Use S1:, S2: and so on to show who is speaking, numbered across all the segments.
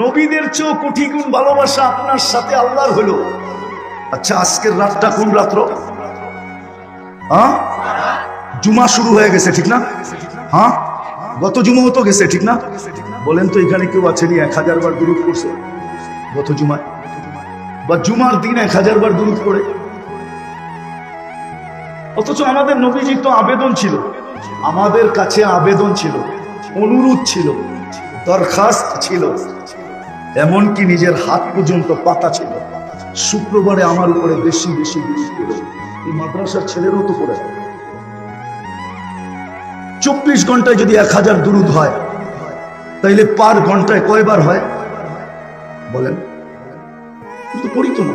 S1: নবীদের চেয়েও কোটি গুণ ভালোবাসা আপনার সাথে আল্লাহর হলো। আচ্ছা, আজকের রাতটা কোন রাত্র? জুমা শুরু হয়ে গেছে, ঠিক না? গত জুমাও তো গেছে, ঠিক না? বলেন তো, এখানে কেউ আছেনি 1000 বার দুরূদ পড়ছে গত জুমায়? বা জুমার দিন 1000 বার দুরূদ পড়ে? অথচ আমাদের নবীজির তো আবেদন ছিল, আমাদের কাছে আবেদন ছিল, অনুরোধ ছিল, দরখাস্ত ছিল, এমনকি নিজের হাত পর্যন্ত পাতা ছিল, শুক্রবারে আমার উপরে বেশি বেশি বেশি করে। এই মাদ্রাসার ছেলেরও তো পড়ে। 24 ঘন্টায় যদি 1000 দুরূদ হয়, তাইলে পার ঘন্টায় কয়বার হয় বলেন? কিন্তু পড়ি তো না।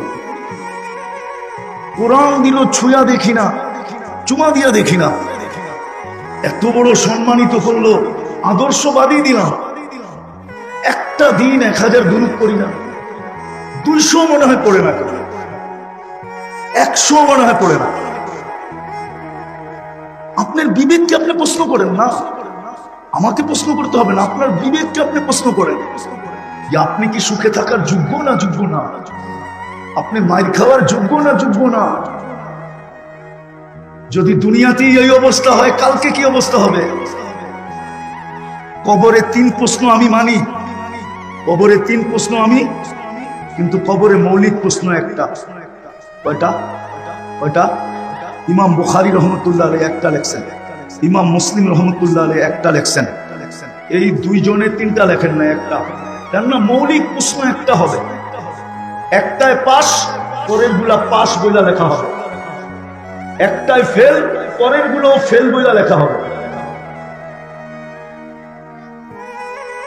S1: কোরআন দিল ছুঁয়া দেখি না, চুমা দিয়া দেখি না। এত বড় সম্মানিত করলো, আদর্শবাদী দিলাম, একটা দিন 1000 দুরূদ করি না। 200 মনে হয় পড়ে না, 100 মনে হয় পড়ে না। আপনার বিবেককে আপনি প্রশ্ন করেন না, আমাকে প্রশ্ন করতে হবে না, আপনার বিবেককে আপনি প্রশ্ন করেন যে আপনি কি সুখে থাকার যোগ্য না যোগ্য না, আপনি মাইর খাওয়ার যোগ্য না যোগ্য না। যদি দুনিয়াতেই এই অবস্থা হয়, কালকে কি অবস্থা হবে? কবরে 3 প্রশ্ন আমি মানি, কবরে 3 প্রশ্ন আমি, কিন্তু কবরে মৌলিক প্রশ্ন একটা। কয়টা? কয়টা? ইমাম বুখারী রহমতুল্লাহ আলাইহি একটা লেখছেন, ইমাম মুসলিম রহমতুল্লাহ আলাইহি একটা লেখছেন, এই 2 জনে 3টা লেখেন না, একটা। কেননা মৌলিক প্রশ্ন একটা হবে, একটায় পাস, পরের গুলা পাস বইলা লেখা হবে, একটায় ফেল, পরের গুলো ফেল বইলা লেখা হবে।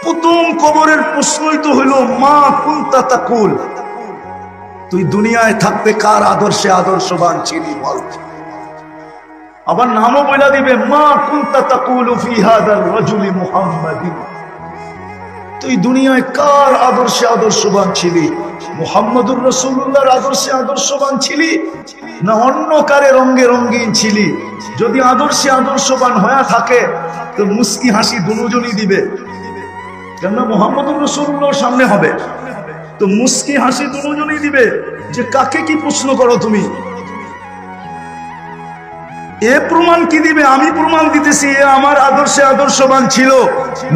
S1: প্রথম কবরের প্রশ্নই তো হইল মা কুনতা তাকুল, তুই দুনিয়ায় থাকতে কার আদর্শে আদর্শবান ছিলি বল। আবার নামও বইলা দিবে, মা কুনতা তাকুলু ফি হাদার রাজুলি মুহাম্মাদিন, তুই দুনিয়ায় কার আদর্শে আদর্শবান ছিলি? মুহাম্মদুর রাসূলুল্লাহর আদর্শে আদর্শবান ছিলি না অন্য কারে রঙে রঙিন ছিলি? যদি আদর্শে আদর্শবান হয়ে থাকে তো মুস্কি হাসি দুজনই দিবে, কেননা মুহাম্মদুর রাসূলুল্লাহর সামনে হবে, তো মুস্কি হাসি দুজনই দিবে যে কাকে কি প্রশ্ন করো তুমি। এ প্রমাণ কি দিবে? আমি প্রমাণ দিতেছি এ আমার আদর্শে আদর্শবান ছিল,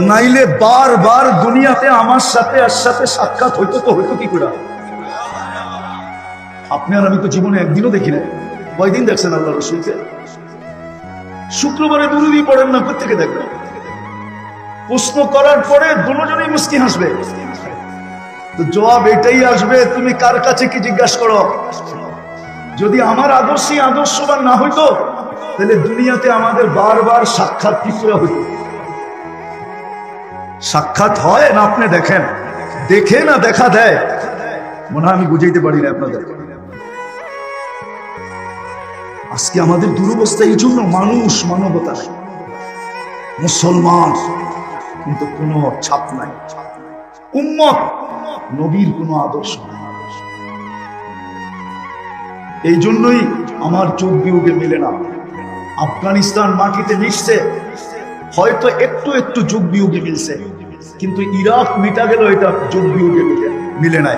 S1: নাইলে বারবার দুনিয়াতে আমার সাথে আর সাথে সাক্ষাৎ হইতো তো হইতো কি করে? আপনি আর আমি তো জীবনে একদিনও দেখি না। কয়দিন দেখছেন আল্লাহ রাসূলকে? শুক্রবারে দুরূদই পড়েন না, প্রত্যেকে দেখবেন। প্রশ্ন করার পরে দুজনেই মুস্কি হাসবে, তো জবাব এটাই আসবে, তুমি কার কাছে কি জিজ্ঞাসা করো? যদি আমার আদর্শে আদর্শবান না হইতো, তাহলে দুনিয়াতে আমাদের বারবার সাক্ষাৎ কি করে হইতো? সাক্ষাৎ হয় না? আপনি দেখেন, দেখে না দেখা দেয়, মনে হয় আমি বুঝাইতে পারি না আপনাদের। আজকে আমাদের দুরবস্থা এই জন্য, মানুষ মানবতা নাই, মুসলমান কিন্তু কোনো ছাপ নাই, উম্মত নবীর কোনো আদর্শ নাই। এই জন্যই আমার যোগ বিয়োগে মিলে না। আফগানিস্তান মাটিতে মিশছে, হয়তো একটু একটু যোগ বিয়োগে মিলছে, কিন্তু ইরাক মিটা গেল, এটা যোগ বিয়োগে মিলে নাই।